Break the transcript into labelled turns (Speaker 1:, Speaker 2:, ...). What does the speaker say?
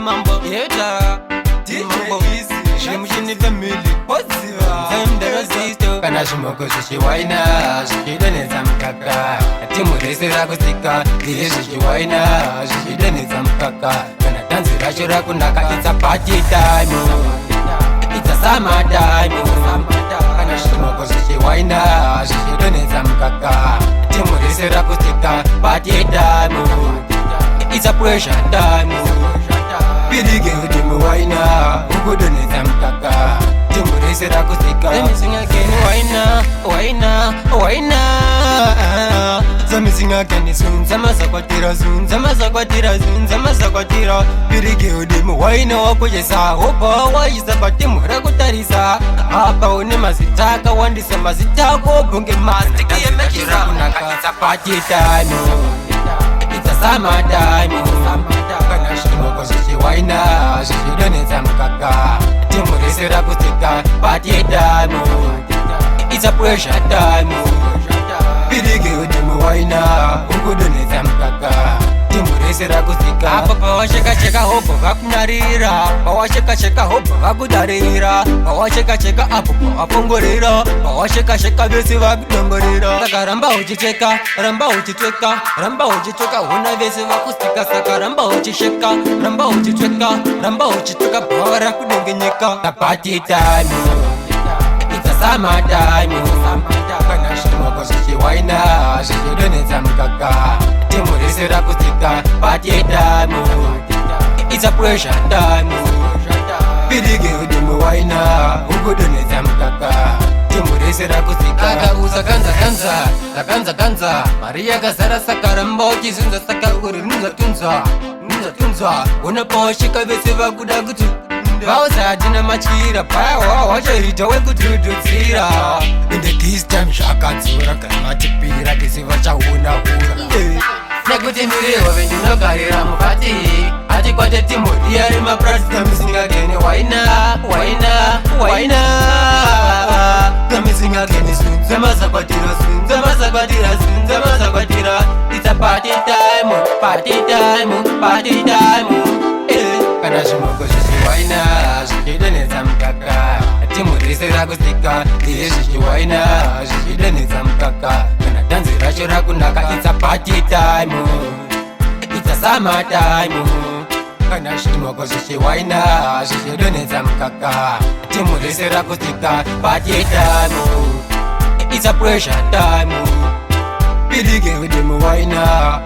Speaker 1: Timambo, yeah, Timambo, Shimshini family, Time the resistor, Kanashimoko, Shiwaina, she didn't some kaka, Timurese Ragostika, the Shiwaina, she didn't some kaka, when I dance Rashurakunaka, it's a party time, it's a summer time, Kanashimoko, Shiwaina, she didn't some kaka, Timurese Ragostika, party time. It's a pressure time. Billy gave him wine now. Who couldn't let them kaka? Timurese Ragostika. Let me sing again. Wine now. Let me sing again. Soon, Zamazakwatira, soon, Zamazakwatira, soon, Zamazakwatira. Billy gave him wine now. Kujesa, Opa, why is the Batim Ragutarisa? Apa Unimazitaka, one December, Bunge Master, it's a party time. Summertime, Kanashimoko, Shiwaina, she didn't some kaka. Timurese Ragostika, party time. It's a pressure time. Billy gave him wine now. Who couldn't some kaka? Timurese Ragostika. Papa sheka hope, Vakunarira. Papa sheka hope, Vakudarira. Papa sheka up, Apongorira. Papa sheka Vesi Vagdangorira. Sakaramba Uchicheka, Ramba Uchicheka, Ramba Uchicheka, Una Vesi Vakustika, Sakaramba Uchisheka, Ramba Uchicheka, Ramba Uchicheka, Pavara Kudengeka. The party time. It's a summer time. Kanashimoko, Shiwaina, she didn't some kaka. Timurese Ragostika, party time. It's a pressure time. Billy gave him wine now. Who couldn't let them kaka? Timurese Ragostika. Kaka usa kanza. Maria Gazara Sakaramba, Kizunza Sakakuri, Tunza. Unaposhika Vesi Vagudagutu. Bauza dina machira pawa wacha itawe kutudutsira. In the this time shakatsura kamatipira kisiva chauna Nakuti miriwa vendino karira mukati Ati kwate timodi yari maprati Kamisinga geni waina Kamisinga geni sunza mazakwatira It's a party time Kanashimoko Shiwaina, she didn't some kaka. Timurese Ragostika, the Shiwaina, she didn't some kaka. When I dance Rashurakunaka, it's a party time. It's a summer time. Kanashimoko Shiwaina, she didn't some kaka. Timurese Ragostika, party time. It's a pressure time. Billy gave him wine now.